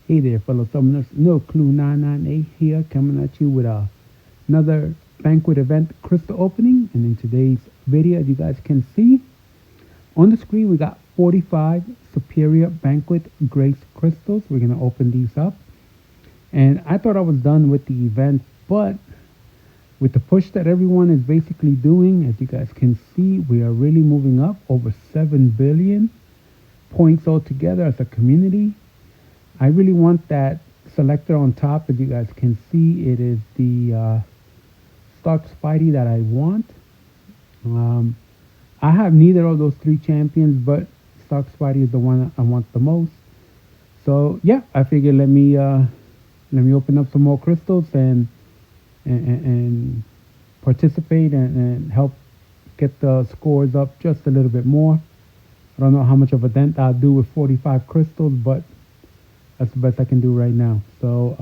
Hey there, fellow summoners. No Clue 998 here, coming at you with another banquet event crystal opening. And in today's video, as you guys can see on the screen, we got 45 Superior Banquet Grace crystals. We're going to open these up. And I thought I was done with the event, but with the push that everyone is basically doing, as you guys can see, we are really moving up over 7 billion points altogether as a community. I really want that selector on top. As you guys can see, it is the Stark Spidey that I want. I have neither of those three champions, but Stark Spidey is the one I want the most. So yeah, I figured let me open up some more crystals and participate and help get the scores up just a little bit more. I don't know how much of a dent I'll do with 45 crystals, but that's the best I can do right now. So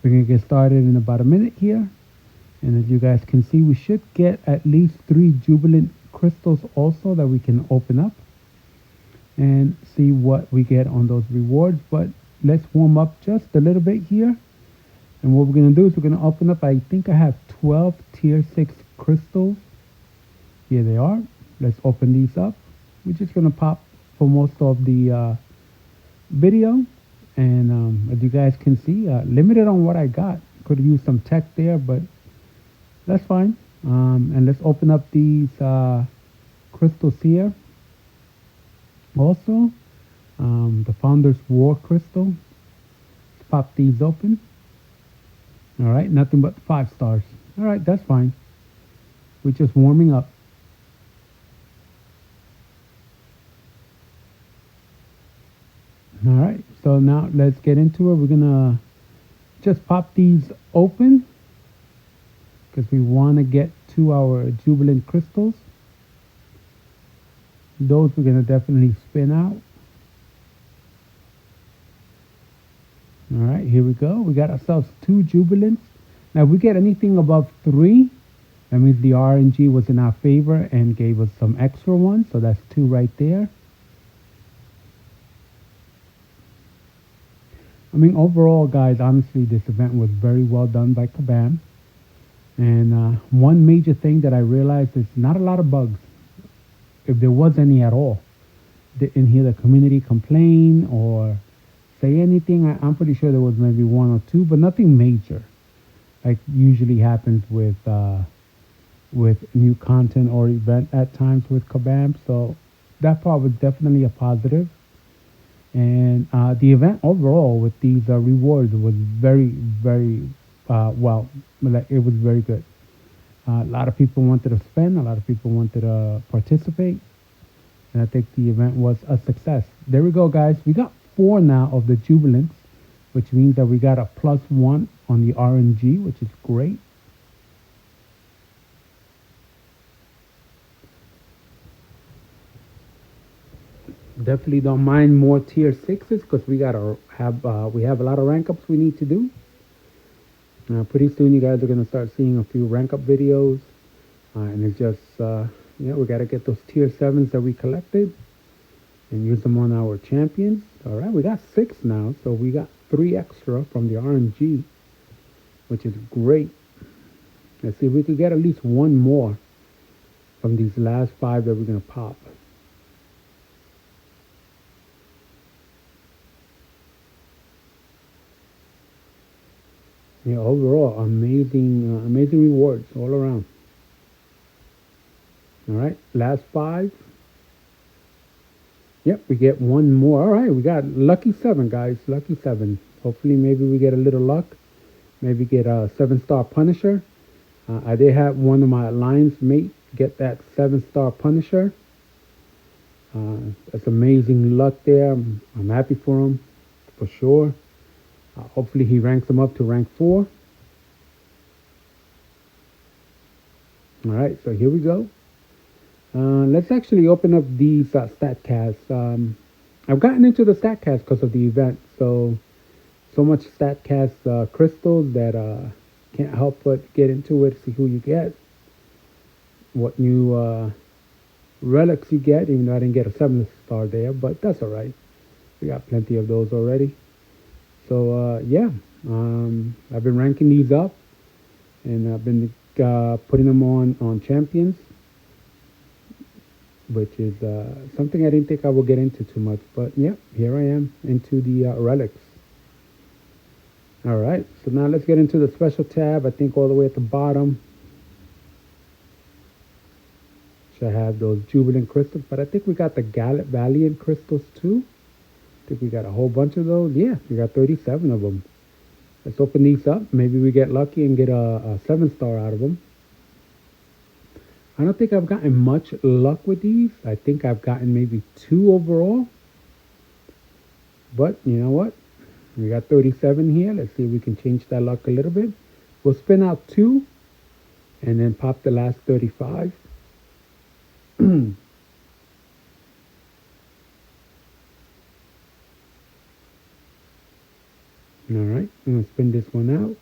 we're going to get started in about a minute here. And as you guys can see, we should get at least 3 Jubilant crystals also that we can open up and see what we get on those rewards. But let's warm up just a little bit here. And what we're going to do is we're going to open up, I think I have 12 tier 6 crystals. Here they are. Let's open these up. We're just going to pop for most of the video. And as you guys can see, limited on what I got. Could have used some tech there, but that's fine. And let's open up these crystals here. Also, the Founder's War crystal. Let's pop these open. All right, nothing but 5 stars. All right, that's fine. We're just warming up. All right, so now let's get into it. We're gonna just pop these open because we want to get to our Jubilant crystals. Those we're gonna definitely spin out. All right, here we go. We got ourselves 2 Jubilants. Now, if we get anything above 3, that means the RNG was in our favor and gave us some extra ones. So that's 2 right there. I mean, overall, guys, honestly, this event was very well done by Kabam. And one major thing that I realized is not a lot of bugs, if there was any at all. Didn't hear the community complain or say anything. I'm pretty sure there was maybe 1 or 2, but nothing major, like usually happens with new content or event at times with Kabam. So that part was definitely a positive. And the event overall with these rewards was very, very well. It was very good. A lot of people wanted to spend. A lot of people wanted to participate. And I think the event was a success. There we go, guys. We got 4 now of the Jubilants, which means that we got a +1 on the RNG, which is great. Definitely don't mind more tier 6s because we have a lot of rank ups we need to do. Pretty soon you guys are gonna start seeing a few rank up videos, and it's just we gotta get those tier 7s that we collected and use them on our champions. All right, we got 6 now, so we got 3 extra from the RNG, which is great. Let's see if we could get at least 1 more from these last 5 that we're gonna pop. Yeah, overall, amazing rewards all around. All right, last 5. Yep, we get 1 more. All right, we got lucky 7, guys. Lucky 7. Hopefully, maybe we get a little luck. Maybe get a 7-star Punisher. I did have one of my alliance mate get that 7-star Punisher. That's amazing luck there. I'm happy for him, for sure. Hopefully he ranks them up to rank 4. All right, so here we go. Let's actually open up these StatCasts. I've gotten into the StatCast because of the event. So much StatCast crystals that can't help but get into it, see who you get, what new relics you get, even though I didn't get a 7-star there, but that's all right. We got plenty of those already. So yeah, I've been ranking these up, and I've been putting them on champions, which is something I didn't think I would get into too much. But yeah, here I am into the relics. All right, so now let's get into the special tab. I think all the way at the bottom should have those Jubilant crystals, but I think we got the Valiant crystals too. I think we got a whole bunch of those. Yeah, we got 37 of them. Let's open these up. Maybe we get lucky and get a 7-star out of them. I don't think I've gotten much luck with these. I think I've gotten maybe 2 overall. But you know what? We got 37 here. Let's see if we can change that luck a little bit. We'll spin out 2 and then pop the last 35. All right, I'm going to spin this one out.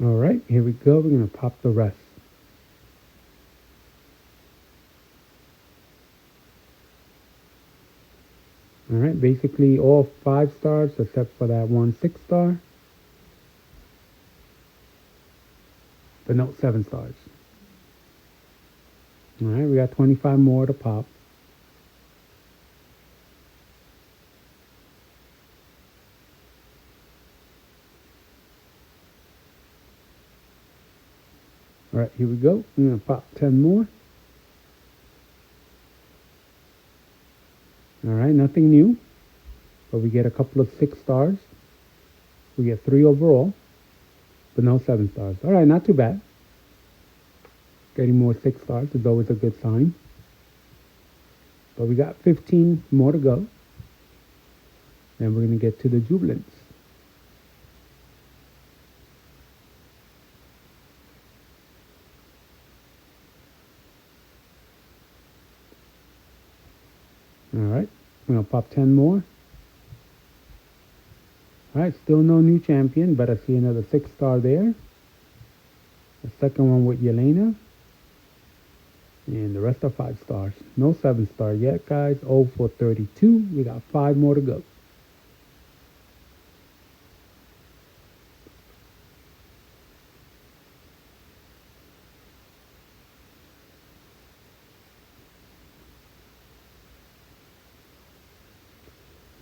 All right, here we go. We're going to pop the rest. All right, basically all 5 stars except for that one 6-star. But no, 7 stars. All right, we got 25 more to pop. All right, here we go. I'm going to pop 10 more. All right, nothing new, but we get a couple of 6 stars. We get 3 overall, but no 7 stars. All right, not too bad. Getting more 6 stars is always a good sign. But we got 15 more to go. Then we're going to get to the Jubilants. All right, I'm going to pop 10 more. All right, still no new champion, but I see another 6-star there. The second one with Yelena. And the rest are 5 stars. No 7-star yet, guys. 0 for 32. We got 5 more to go.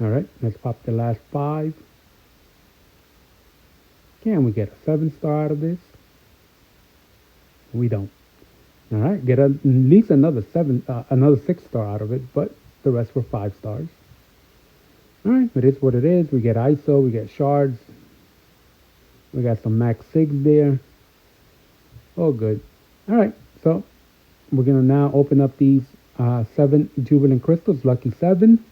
All right, let's pop the last 5. Can we get a 7-star out of this? We don't. All right, get at least another 6-star out of it, but the rest were 5 stars. All right, it is what it is. We get ISO, we get shards. We got some max SIGs there. Oh, good. All right, so we're going to now open up these 7 Jubilant crystals, lucky 7.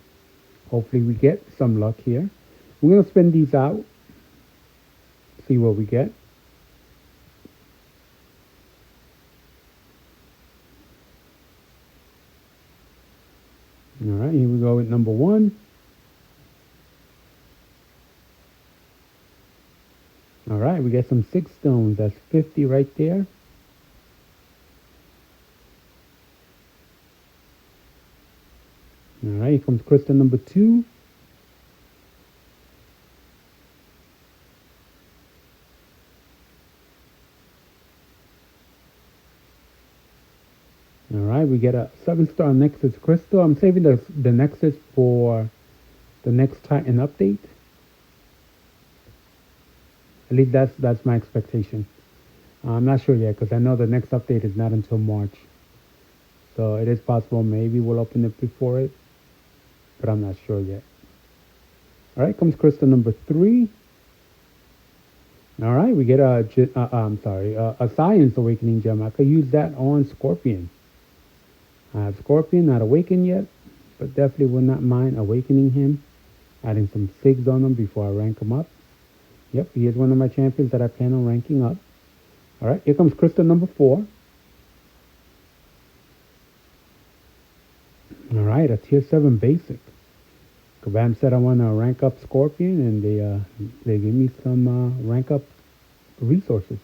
Hopefully we get some luck here. We're going to spin these out. See what we get. All right, here we go with number 1. All right, we get some 6 stones. That's 50 right there. All right, here comes crystal number 2. All right, we get a 7-star Nexus crystal. I'm saving the Nexus for the next Titan update. At least that's my expectation. I'm not sure yet because I know the next update is not until March. So it is possible maybe we'll open it before it, but I'm not sure yet. All right, comes crystal number 3. All right, we get a Science Awakening gem. I could use that on Scorpion. I have Scorpion, not awakened yet, but definitely would not mind awakening him, adding some SIGs on him before I rank him up. Yep, he is one of my champions that I plan on ranking up. All right, here comes crystal number 4. All right, a tier 7 basic. Kabam said I want to rank up Scorpion, and they give me some rank up resources.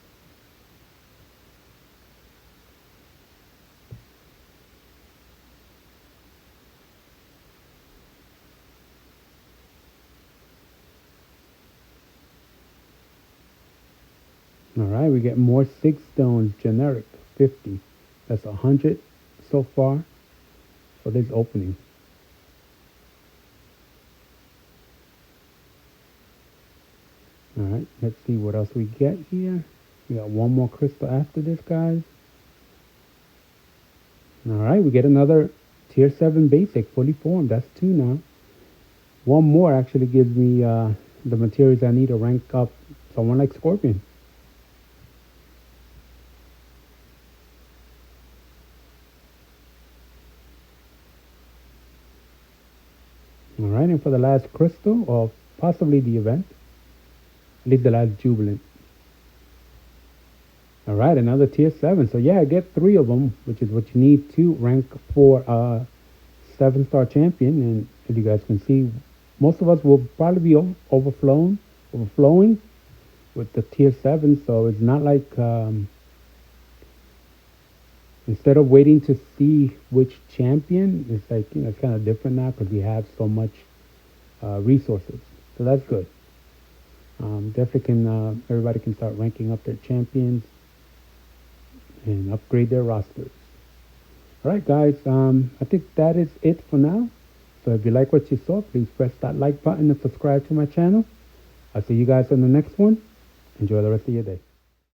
All right, we get more 6 stones, generic, 50. That's 100 so far for this opening. All right, let's see what else we get here. We got one more crystal after this, guys. All right, we get another tier 7 basic, fully formed. That's 2 now. One more actually gives me the materials I need to rank up someone like Scorpion. All right, and for the last crystal, or possibly the event, at least the last Jubilant. All right, another tier 7. So yeah, I get 3 of them, which is what you need to rank for a 7-star champion. And as you guys can see, most of us will probably be overflowing with the tier 7. So it's not like instead of waiting to see which champion, it's like, it's kind of different now because we have so much resources. So that's good. Definitely can everybody can start ranking up their champions and upgrade their rosters. All right, guys. I think that is it for now. So if you like what you saw, please press that like button and subscribe to my channel. I'll see you guys on the next one. Enjoy the rest of your day.